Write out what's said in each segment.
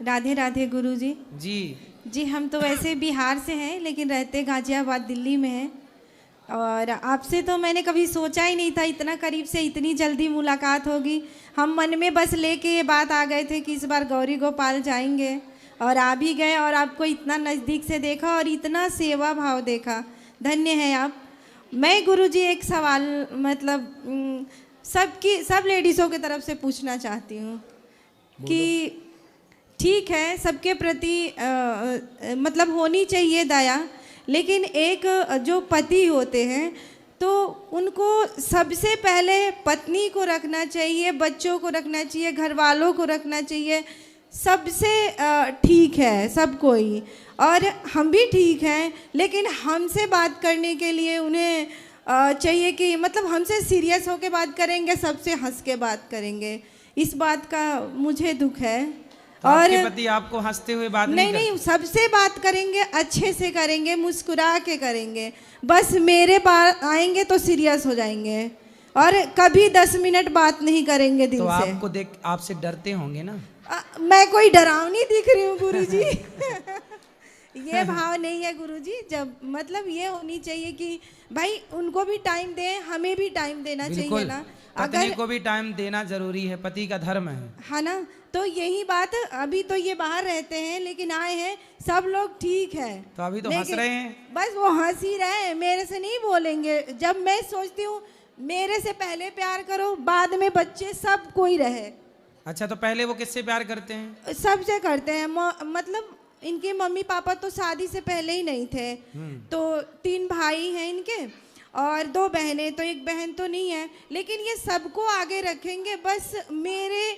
राधे राधे गुरुजी। जी जी हम तो वैसे बिहार से हैं लेकिन रहते गाजियाबाद दिल्ली में हैं। और आपसे तो मैंने कभी सोचा ही नहीं था इतना करीब से इतनी जल्दी मुलाकात होगी। हम मन में बस लेके ये बात आ गए थे कि इस बार गौरी गोपाल जाएंगे और आ भी गए और आपको इतना नज़दीक से देखा और इतना सेवा भाव देखा। धन्य है आप। मैं गुरुजी एक सवाल मतलब सब लेडीज़ों की तरफ से पूछना चाहती हूँ कि ठीक है सबके प्रति मतलब होनी चाहिए दया, लेकिन एक जो पति होते हैं तो उनको सबसे पहले पत्नी को रखना चाहिए, बच्चों को रखना चाहिए, घर वालों को रखना चाहिए। सबसे ठीक है सब कोई, और हम भी ठीक हैं, लेकिन हमसे बात करने के लिए उन्हें चाहिए कि मतलब हमसे सीरियस होकर बात करेंगे, सबसे हंस के बात करेंगे। इस बात का मुझे दुख है। तो और आपके पति आपको हंसते हुए बात नहीं सबसे बात करेंगे, अच्छे से करेंगे, मुस्कुरा के करेंगे। बस मेरे पास आएंगे तो सीरियस हो जाएंगे और कभी 10 मिनट बात नहीं करेंगे दिल तो से। आपको देख आपसे डरते होंगे ना? मैं कोई डरावनी दिख रही हूँ गुरुजी? ये भाव नहीं है गुरुजी। जब मतलब ये होनी चाहिए कि भाई उनको भी टाइम दें, हमें भी टाइम देना चाहिए ना। पत्नी को भी टाइम देना जरूरी है, पति का धर्म है ना। तो यही बात, अभी तो ये बाहर रहते हैं लेकिन आए हैं, सब लोग ठीक है तो अभी तो हंस रहे हैं। बस वो हंस ही रहे हैं, मेरे से नहीं बोलेंगे। जब मैं सोचती हूँ मेरे से पहले प्यार करो, बाद में बच्चे सब कोई रहे। अच्छा तो पहले वो किससे प्यार करते हैं? सबसे करते हैं। मतलब इनके मम्मी पापा तो शादी से पहले ही नहीं थे। तो 3 भाई हैं इनके और 2 बहनें, तो एक बहन तो नहीं है, लेकिन ये सबको आगे रखेंगे। बस मेरे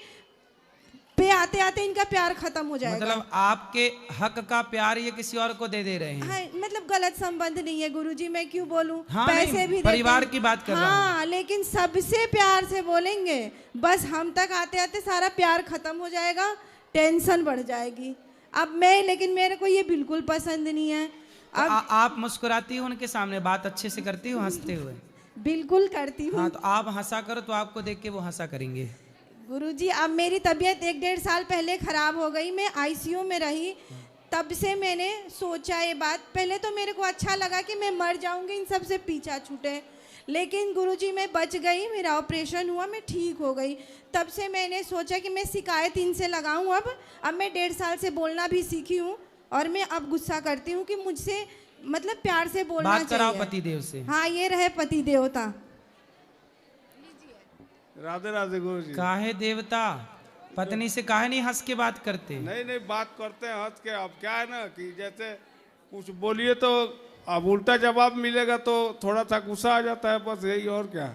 पे आते आते इनका प्यार खत्म हो जाएगा। मतलब आपके हक का प्यार ये किसी और को दे रहे हैं? हाँ, मतलब गलत संबंध नहीं है गुरुजी, मैं क्यों बोलूं। हाँ, पैसे भी परिवार की बात कर रहा हूं। हाँ, लेकिन सबसे प्यार से बोलेंगे। बस हम तक आते आते सारा प्यार खत्म हो जाएगा, टेंशन बढ़ जाएगी। अब लेकिन मेरे को ये बिल्कुल पसंद नहीं है। तो आप मुस्कुराती हो उनके सामने, बात अच्छे से करती हो हंसते हुए? बिल्कुल करती हूँ। हाँ तो आप हंसा करो तो आपको देख के वो हंसा करेंगे। गुरुजी अब मेरी तबीयत 1-1.5 साल पहले ख़राब हो गई, मैं आईसीयू में रही। तब से मैंने सोचा ये बात। पहले तो मेरे को अच्छा लगा कि मैं मर जाऊंगी, इन सब से पीछा छूटे, लेकिन गुरुजी मैं बच गई, मेरा ऑपरेशन हुआ, मैं ठीक हो गई। तब से मैंने सोचा कि मैं शिकायत इनसे लगाऊं। अब मैं 1.5 साल से बोलना भी सीखी हूँ और मैं अब गुस्सा करती हूँ कि मुझसे मतलब प्यार से बोलना बात कराओ चाहिए। पतिदेव से। हाँ, ये रहे पति देवता। राधे राधे गुरु जी। काहे देवता, पत्नी से काहे नहीं हंस के बात करते? नहीं बात करते हैं हंस के। अब क्या है ना कि जैसे कुछ बोलिए तो अब उल्टा जवाब मिलेगा तो थोड़ा सा गुस्सा आ जाता है, बस यही, और क्या।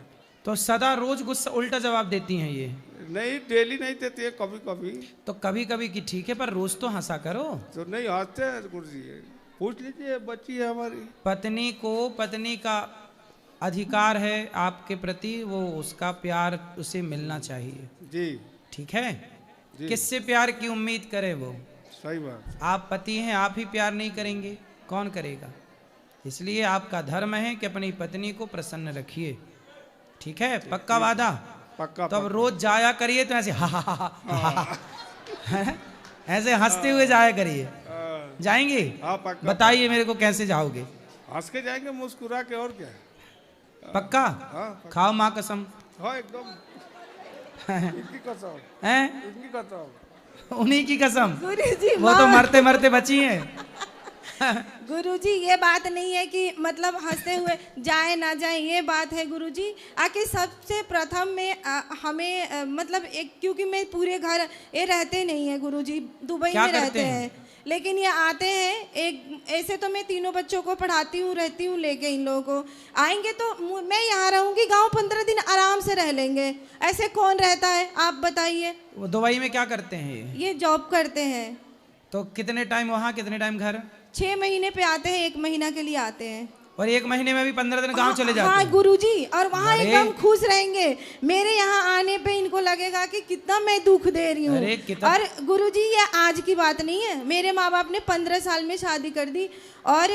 तो सदा रोज गुस्सा उल्टा जवाब देती हैं ये? नहीं, डेली नहीं देती है, कभी कभी। तो कभी कभी की ठीक है, पर रोज तो हंसा करो। तो नहीं हंसते हैं गुरु जी, पूछ लीजिए, बच्ची है हमारी। पत्नी को पत्नी का अधिकार है आपके प्रति, वो उसका प्यार उसे मिलना चाहिए। जी ठीक है जी। किससे प्यार की उम्मीद करे वो? सही बात। आप पति हैं, आप ही प्यार नहीं करेंगे कौन करेगा? इसलिए आपका धर्म है कि अपनी पत्नी को प्रसन्न रखिए। ठीक है, पक्का वादा? पक्का। तो अब रोज जाया करिए तो ऐसे हा हा हा हा ऐसे हंसते हुए जाया करिए। जाएंगे? हाँ पक्का। बताइए मेरे को कैसे जाओगे? हंस के जाएंगे, मुस्कुरा के, और क्या। पक्का? हाँ खाओ माँ कसम। हाँ एकदम। इनकी कसम। हैं? इनकी कसम। उन्हीं की कसम। गुरुजी वो तो मरते मरते बची हैं। गुरुजी ये बात नहीं है कि मतलब हंसते हुए जाए ना जाए, ये बात है गुरुजी। आके सबसे प्रथम में हमें मतलब एक, क्योंकि मैं पूरे घर ये रहते नहीं है गुरुजी, दुबई में रहते हैं, लेकिन ये आते हैं। एक ऐसे तो मैं 3 बच्चों को पढ़ाती हूँ, रहती हूँ लेके इन लोगों को। आएंगे तो मैं यहाँ रहूँगी, गांव 15 दिन आराम से रह लेंगे। ऐसे कौन रहता है आप बताइए? वो दुबई में क्या करते हैं ये जॉब करते हैं। तो कितने टाइम वहाँ, कितने टाइम घर? 6 महीने पे आते हैं, 1 महीना के लिए आते हैं। और 1 महीने में भी 15 दिन गांव चले जाते हाँ हैं? गुरुजी, और वहाँ एकदम खुश रहेंगे। मेरे यहाँ आने पे इनको लगेगा कि कितना मैं दुख दे रही हूँ। और गुरुजी ये आज की बात नहीं है, मेरे माँ बाप ने 15 साल में शादी कर दी और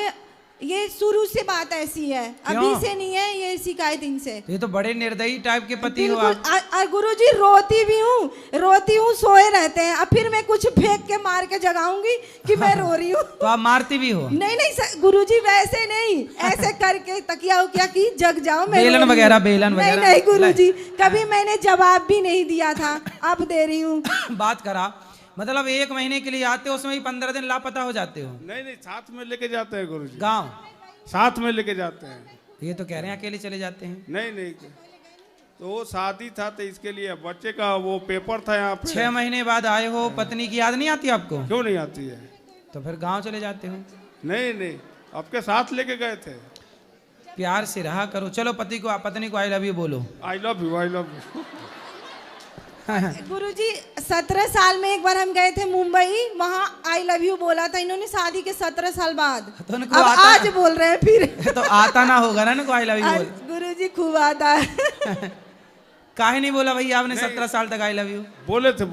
ये शुरू से बात ऐसी है, क्यों? अभी से नहीं है ये शिकायत इनसे। ये तो बड़े निर्दयी टाइप के पति हो आप। बिल्कुल। गुरुजी रोती हूँ, सोए रहते हैं, अब फिर मैं कुछ फेंक के मार के जगाऊंगी कि मैं रो रही हूँ। तो आप मारती भी हो? नहीं गुरुजी वैसे नहीं, ऐसे करके तकिया उकिया की जग जाओ। बेलन वगैरह नहीं गुरुजी, कभी मैंने जवाब भी नहीं दिया था, अब दे रही हूँ। बात करा, मतलब 1 महीने के लिए आते हो, उसमें ही 15 दिन लापता हो जाते हो? नहीं साथ में लेके जाते हैं गुरुजी, गांव साथ में लेके जाते हैं। ये तो कह रहे हैं अकेले चले जाते हैं। नहीं तो वो शादी था तो इसके लिए, बच्चे का वो पेपर था यहाँ पे। 6 महीने बाद आए हो, पत्नी की याद नहीं आती आपको? क्यों नहीं आती है? तो फिर गांव चले जाते हो? नहीं आपके साथ लेके गए थे। प्यार से रहा करो। चलो पत्नी को आई लव यू बोलो। I love you. गुरुजी 17 साल में एक बार हम गए थे मुंबई, वहाँ आई लव यू बोला था इन्होंने शादी के 17 साल बाद। तो अब आज बोल रहे हैं फिर। तो आता ना होगा ना को आई लव यू बोल। गुरुजी खूब आता है। काहे नहीं बोला भैया आपने 17 साल तक आई लव यू? बोले थे,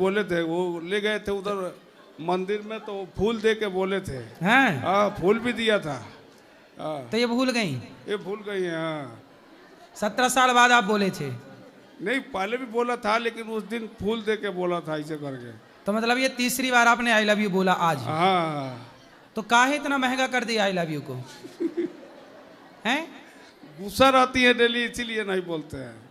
वो ले गए थे उधर मंदिर में, तो फूल दे के बोले थे। हैं? फूल भी दिया था। तो ये भूल गई? ये भूल गई है। 17 साल बाद आप बोले थे? नहीं पहले भी बोला था, लेकिन उस दिन फूल दे के बोला था ऐसे करके। तो मतलब ये तीसरी बार आपने आई लव यू बोला आज? हाँ। तो काहे इतना महंगा कर दिया आई लव यू को? हैं? गुस्सा रहती है डेली, इसीलिए नहीं बोलते हैं।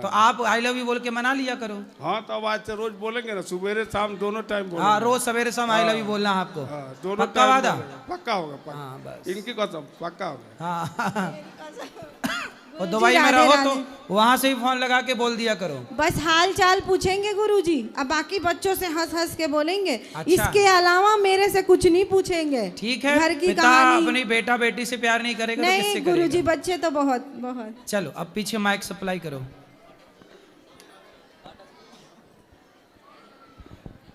तो आप आई लव यू बोल के मना लिया करो। हाँ तो अब आज से रोज बोलेंगे ना, सुबह शाम दोनों टाइम बोलेंगे। हाँ रोज सवेरे शाम आई लव यू बोलना है आपको। दोनों पक्का वादा? पक्का होगा। हाँ बस इनकी कसम पक्का होगा। हाँ। और दुबई में रहो तो वहां से ही फोन लगा के बोल दिया करो। बस हाल चाल पूछेंगे गुरुजी, अब बाकी बच्चों से हंस के बोलेंगे। अच्छा। इसके अलावा मेरे से कुछ नहीं पूछेंगे। ठीक है। घर की पिता कहानी अपनी बेटा बेटी से प्यार नहीं करेगा नहीं, तो किससे गुरुजी करेगा? बच्चे तो बहुत बहुत। चलो अब पीछे माइक सप्लाई करो।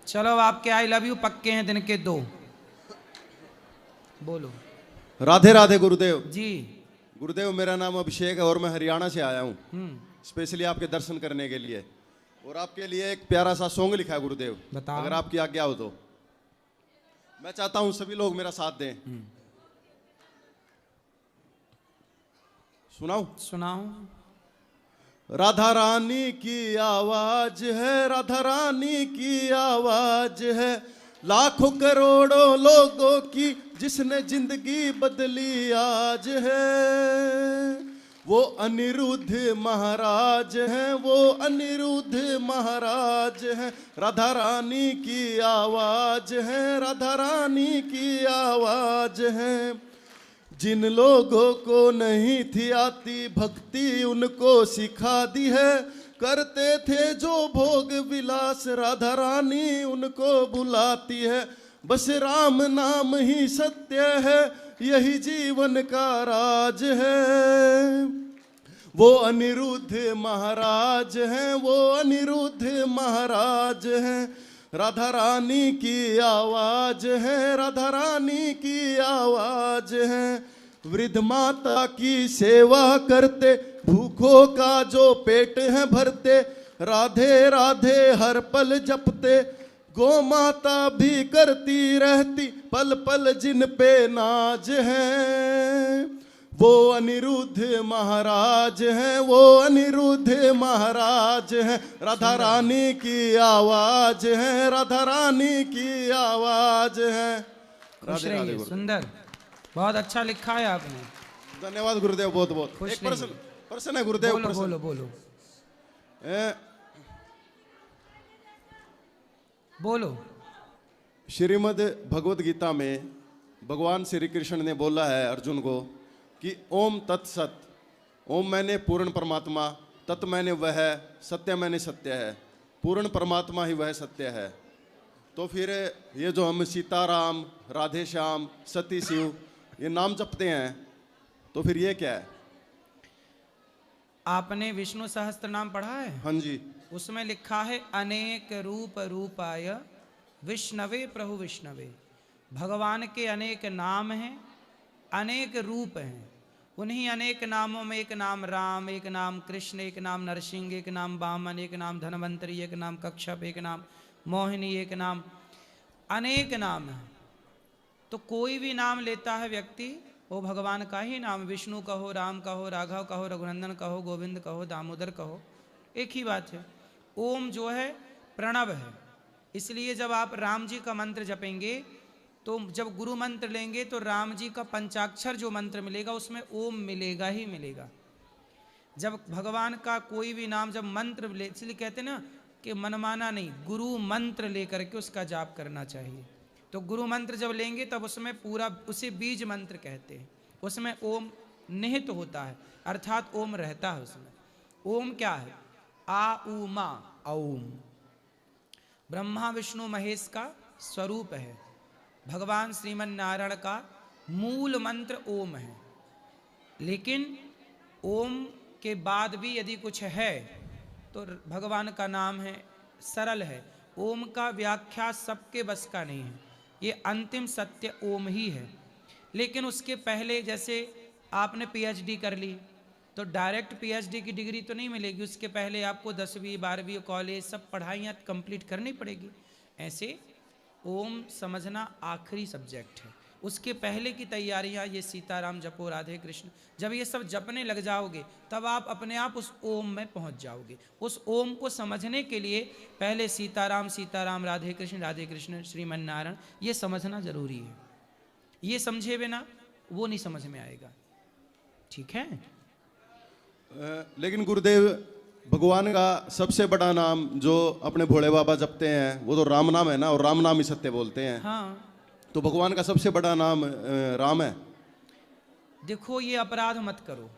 चलो आपके आई लव यू पक्के हैं दिन के 2। बोलो। राधे राधे गुरुदेव जी। गुरुदेव मेरा नाम अभिषेक है और मैं हरियाणा से आया हूँ स्पेशली आपके दर्शन करने के लिए, और आपके लिए एक प्यारा सा सॉन्ग लिखा है गुरुदेव, बताओ। अगर आपकी आज्ञा हो तो। मैं चाहता हूँ सभी लोग मेरा साथ दें। सुनाओ। राधा रानी की आवाज है, राधा रानी की आवाज है, लाखों करोड़ों लोगों की जिसने जिंदगी बदली आज है। वो अनिरुद्ध महाराज हैं, वो अनिरुद्ध महाराज हैं, राधा रानी की आवाज है, राधा रानी की आवाज है। जिन लोगों को नहीं थी आती भक्ति उनको सिखा दी है, करते थे जो भोग विलास राधा रानी उनको बुलाती है। बस राम नाम ही सत्य है, यही जीवन का राज है। वो अनिरुद्ध महाराज हैं, वो अनिरुद्ध महाराज हैं, राधा रानी की आवाज है, राधा रानी की आवाज है। वृद्ध माता की सेवा करते, भूखों का जो पेट है भरते, राधे राधे हर पल जपते, गौ माता भी करती रहती पल पल जिन पे नाज है। वो अनिरुद्ध महाराज हैं, वो अनिरुद्ध महाराज हैं, राधा रानी की आवाज है, राधा रानी की आवाज है। राधे राधे। सुंदर, बहुत अच्छा लिखा है आपने। धन्यवाद गुरुदेव, बहुत बहुत। एक प्रश्न है गुरुदेव। बोलो बोलो बोलो। श्रीमद् भगवत गीता में भगवान श्री कृष्ण ने बोला है अर्जुन को कि ओम तत्सत, ओम मैंने पूर्ण परमात्मा, तत् मैंने वह, सत्य मैंने सत्य है, पूर्ण परमात्मा ही वह सत्य है। तो फिर ये जो हम सीताराम, राधे श्याम, सती शिव ये नाम जपते हैं, तो फिर ये क्या है? आपने विष्णु सहस्त्र नाम पढ़ा है? हाँ जी। उसमें लिखा है अनेक रूप रूपाय विष्णवे प्रभु विष्णवे। भगवान के अनेक नाम हैं, अनेक रूप हैं। उन्हीं अनेक नामों में एक नाम राम, एक नाम कृष्ण, एक नाम नरसिंह, एक नाम वामन, एक नाम धनवंतरी, एक नाम कच्छप, एक नाम मोहिनी, एक नाम, अनेक नाम है। तो कोई भी नाम लेता है व्यक्ति वो भगवान का ही नाम, विष्णु कहो, राम कहो, राघव कहो, रघुनंदन कहो, गोविंद कहो, दामोदर कहो, एक ही बात है। ओम जो है प्रणव है, इसलिए जब आप राम जी का मंत्र जपेंगे तो जब गुरु मंत्र लेंगे तो राम जी का पंचाक्षर जो मंत्र मिलेगा उसमें ओम मिलेगा ही मिलेगा। जब भगवान का कोई भी नाम जब मंत्र ले, इसलिए कहते हैं ना कि मनमाना नहीं, गुरु मंत्र लेकर के उसका जाप करना चाहिए। तो गुरु मंत्र जब लेंगे तब उसमें पूरा, उसे बीज मंत्र कहते हैं, उसमें ओम निहित होता है, अर्थात ओम रहता है उसमें। ओम क्या है? आ उ मा, ओम ब्रह्मा विष्णु महेश का स्वरूप है। भगवान श्रीमन नारायण का मूल मंत्र ओम है, लेकिन ओम के बाद भी यदि कुछ है तो भगवान का नाम है, सरल है। ओम का व्याख्या सबके बस का नहीं है, ये अंतिम सत्य ओम ही है। लेकिन उसके पहले जैसे आपने पीएचडी कर ली तो डायरेक्ट पीएचडी की डिग्री तो नहीं मिलेगी, उसके पहले आपको 10वीं 12वीं कॉलेज सब पढ़ाइयाँ कंप्लीट करनी पड़ेगी। ऐसे ओम समझना आखिरी सब्जेक्ट है, उसके पहले की तैयारियाँ ये सीताराम जपो, राधे कृष्ण, जब ये सब जपने लग जाओगे तब आप अपने आप उस ओम में पहुंच जाओगे। उस ओम को समझने के लिए पहले सीताराम सीताराम, राधे कृष्ण श्रीमन नारायण, ये समझना जरूरी है। ये समझे बिना वो नहीं समझ में आएगा, ठीक है। लेकिन गुरुदेव, भगवान का सबसे बड़ा नाम जो अपने भोले बाबा जपते हैं वो तो राम नाम है ना, और राम नाम ही सत्य बोलते हैं। हाँ, तो भगवान का सबसे बड़ा नाम राम है। देखो ये अपराध मत करो,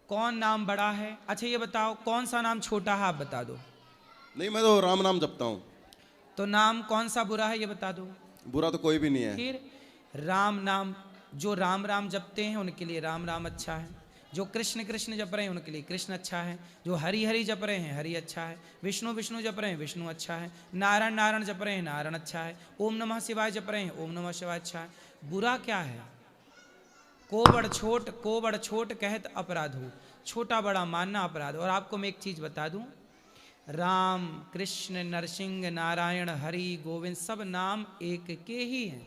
कौन नाम बड़ा है? अच्छा ये बताओ कौन सा नाम छोटा है, आप बता दो। नहीं, मैं तो राम नाम जपता हूँ। तो नाम कौन सा बुरा है ये बता दो। बुरा तो कोई भी नहीं है। फिर राम नाम, जो राम राम जपते हैं उनके लिए राम राम अच्छा है, जो कृष्ण कृष्ण जप रहे हैं उनके लिए कृष्ण अच्छा है, जो हरि हरि जप रहे हैं हरि अच्छा है, विष्णु विष्णु जप रहे हैं विष्णु अच्छा है, नारायण नारायण जप रहे हैं नारायण अच्छा है, ओम नमः शिवाय जप रहे हैं ओम नमः शिवाय अच्छा है। बुरा क्या है? को बड़ छोट कहत अपराध हो, छोटा बड़ा मानना अपराध। और आपको मैं एक चीज बता दूं, राम कृष्ण नरसिंह नारायण हरि गोविंद सब नाम एक के ही हैं,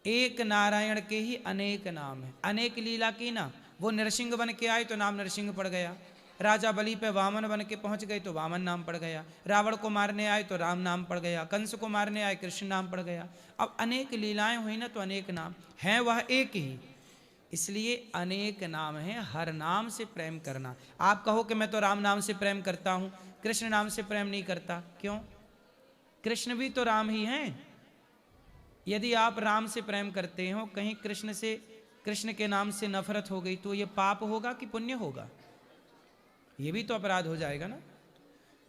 एक नारायण के ही अनेक नाम है। अनेक लीला की ना, वो नरसिंह बन के आए तो नाम नरसिंह पड़ गया, राजा बलि पे वामन बन के पहुंच गए तो वामन नाम पड़ गया, रावण को मारने आए तो राम नाम पड़ गया, कंस को मारने आए कृष्ण नाम पड़ गया। अब अनेक लीलाएं हुई ना तो अनेक नाम हैं, वह एक ही, इसलिए अनेक नाम हैं। हर नाम से प्रेम करना। आप कहो कि मैं तो राम नाम से प्रेम करता हूं, कृष्ण नाम से प्रेम नहीं करता, क्यों? कृष्ण भी तो राम ही हैं। यदि आप राम से प्रेम करते हो, कहीं कृष्ण के नाम से नफरत हो गई तो ये पाप होगा कि पुण्य होगा? ये भी तो अपराध हो जाएगा ना।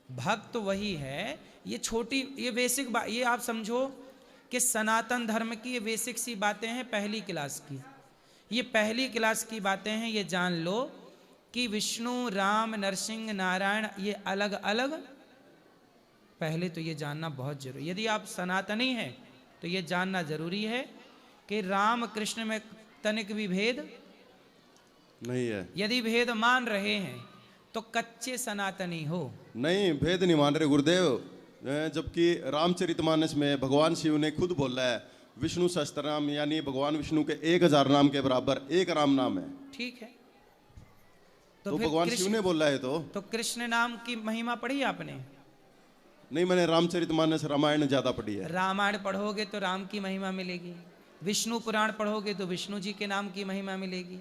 भक्त वही है। ये छोटी, ये बेसिक बात, ये आप समझो कि सनातन धर्म की ये बेसिक सी बातें हैं पहली क्लास की। ये पहली क्लास की बातें हैं, ये जान लो कि विष्णु राम नरसिंह नारायण ये अलग अलग, पहले तो ये जानना बहुत जरूरी। यदि आप सनातनी हैं तो ये जानना जरूरी है कि राम कृष्ण में तनिक भी भेद नहीं है। यदि भेद मान रहे हैं तो कच्चे सनातनी हो। नहीं, भेद नहीं मान रहे गुरुदेव, जबकि रामचरितमानस में भगवान शिव ने खुद बोला है विष्णु सहस्त्रनाम, यानी भगवान विष्णु के 1000 नाम के बराबर एक राम नाम है। ठीक है, तो भगवान शिव ने बोला है। तो कृष्ण नाम की महिमा पढ़ी आपने? नहीं, मैंने रामचरितमानस रामायण ज्यादा पढ़ी है। रामायण पढ़ोगे तो राम की महिमा मिलेगी, विष्णु पुराण पढ़ोगे तो विष्णु जी के नाम की महिमा मिलेगी,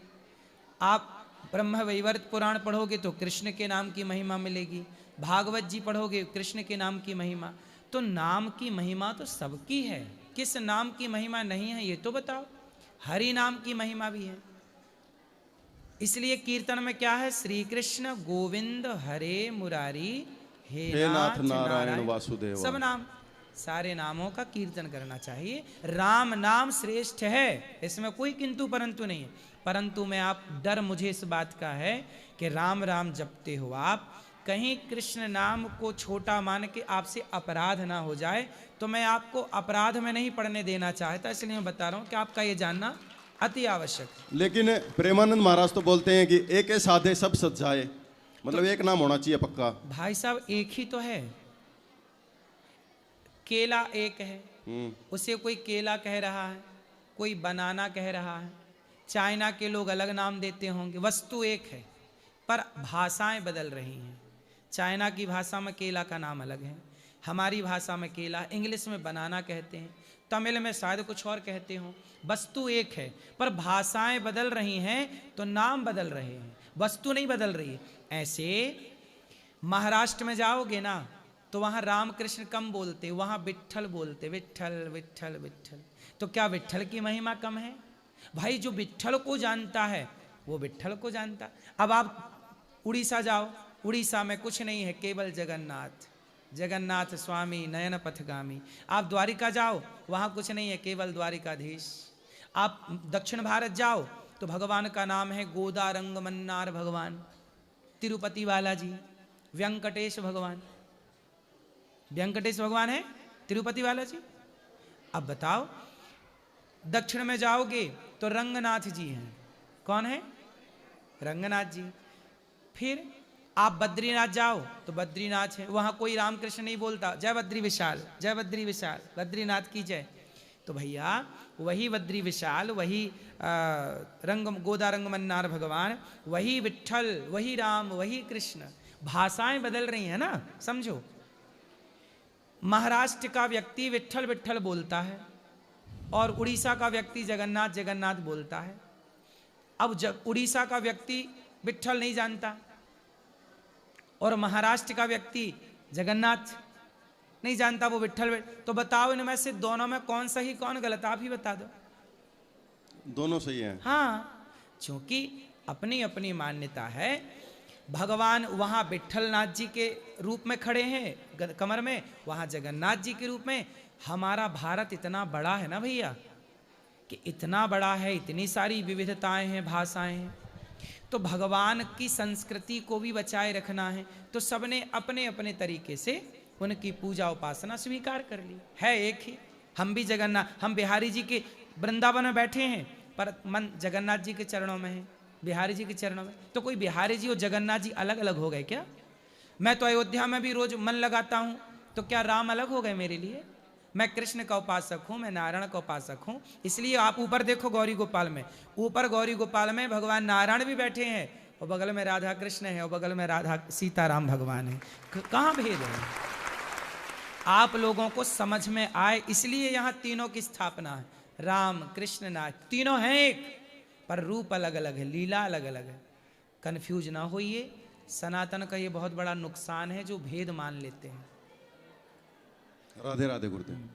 आप ब्रह्म वैवर्त पुराण पढ़ोगे तो कृष्ण के नाम की महिमा मिलेगी, भागवत जी पढ़ोगे कृष्ण के नाम की महिमा। तो नाम की महिमा तो सबकी है, किस नाम की महिमा नहीं है ये तो बताओ। हरि नाम की महिमा भी है। इसलिए कीर्तन में क्या है? श्री कृष्ण गोविंद हरे मुरारी हे नाथ नारायण वासुदेव, सब नाम, सारे नामों का कीर्तन करना चाहिए। राम नाम श्रेष्ठ है, इसमें कोई किंतु परंतु नहीं है। परंतु मैं आप डर मुझे इस बात का है कि राम राम जपते हो आप, कहीं कृष्ण नाम को छोटा मान के आपसे अपराध ना हो जाए। तो मैं आपको अपराध में नहीं पढ़ने देना चाहता, इसलिए मैं बता रहा हूं कि आपका ये जानना अति आवश्यक है। लेकिन प्रेमानंद महाराज तो बोलते हैं कि एक साधे सब सजाए, मतलब एक नाम होना चाहिए पक्का। भाई साहब एक ही तो है, केला एक है, उसे कोई केला कह रहा है, कोई बनाना कह रहा है, चाइना के लोग अलग नाम देते होंगे, वस्तु एक है पर भाषाएं बदल रही हैं। चाइना की भाषा में केला का नाम अलग है, हमारी भाषा में केला, इंग्लिश में बनाना कहते हैं, तमिल में शायद कुछ और कहते हो। वस्तु एक है पर भाषाएं बदल रही हैं तो नाम बदल रहे हैं, वस्तु नहीं बदल रही है। ऐसे महाराष्ट्र में जाओगे ना तो वहाँ रामकृष्ण कम बोलते, वहाँ विट्ठल बोलते, विट्ठल विट्ठल विट्ठल। तो क्या विट्ठल की महिमा कम है? भाई जो विट्ठल को जानता है वो विट्ठल को जानता। अब आप उड़ीसा जाओ, उड़ीसा में कुछ नहीं है, केवल जगन्नाथ, जगन्नाथ स्वामी नयन पथगामी। आप द्वारिका जाओ, वहाँ कुछ नहीं है, केवल द्वारिकाधीश। आप दक्षिण भारत जाओ तो भगवान का नाम है गोदारंग मन्नार भगवान, तिरुपति बालाजी, वेंकटेश भगवान। वेंकटेश भगवान है, तिरुपति बालाजी। अब बताओ दक्षिण में जाओगे तो रंगनाथ जी हैं। कौन है? रंगनाथ जी। फिर आप बद्रीनाथ जाओ तो बद्रीनाथ है, वहां कोई रामकृष्ण नहीं बोलता, जय बद्री विशाल, जय बद्री विशाल, बद्रीनाथ की जय। तो भैया वही बद्री विशाल, वही गोदारंग मन्नार भगवान, वही विट्ठल, वही राम, वही कृष्ण। भाषाएं बदल रही हैं ना, समझो। महाराष्ट्र का व्यक्ति विट्ठल विट्ठल बोलता है और उड़ीसा का व्यक्ति जगन्नाथ जगन्नाथ बोलता है। अब उड़ीसा का व्यक्ति विट्ठल नहीं जानता और महाराष्ट्र का व्यक्ति जगन्नाथ नहीं जानता, वो विट्ठल। तो बताओ इनमें से दोनों में कौन सही कौन गलत, आप ही बता दो। दोनों सही हैं। हाँ, क्योंकि अपनी अपनी मान्यता है। भगवान वहाँ विट्ठलनाथ जी के रूप में खड़े हैं कमर में, वहाँ जगन्नाथ जी के रूप में। हमारा भारत इतना बड़ा है ना भैया, कि इतना बड़ा है, इतनी सारी विविधताएं हैं, भाषाएं हैं, तो भगवान की संस्कृति को भी बचाए रखना है। तो सबने अपने अपने तरीके से उनकी पूजा उपासना स्वीकार कर ली है। एक ही हम भी जगन्नाथ, हम बिहारी जी के वृंदावन में बैठे हैं पर मन जगन्नाथ जी के चरणों में है, बिहारी जी के चरणों में। तो कोई बिहारी जी और जगन्नाथ जी अलग अलग हो गए क्या? मैं तो अयोध्या में भी रोज मन लगाता हूँ, तो क्या राम अलग हो गए मेरे लिए? मैं कृष्ण का उपासक हूँ, मैं नारायण का उपासक हूँ। इसलिए आप ऊपर देखो गौरी गोपाल में, ऊपर गौरी गोपाल में भगवान नारायण भी बैठे हैं और बगल में राधा कृष्ण है और बगल में राधा सीताराम भगवान है। कहाँ भेद है? आप लोगों को समझ में आए इसलिए यहाँ तीनों की स्थापना है। राम कृष्ण नाथ तीनों हैं एक, पर रूप अलग अलग है, लीला अलग अलग है। कन्फ्यूज ना होइए। सनातन का ये बहुत बड़ा नुकसान है जो भेद मान लेते हैं। राधे राधे गुरुदेव।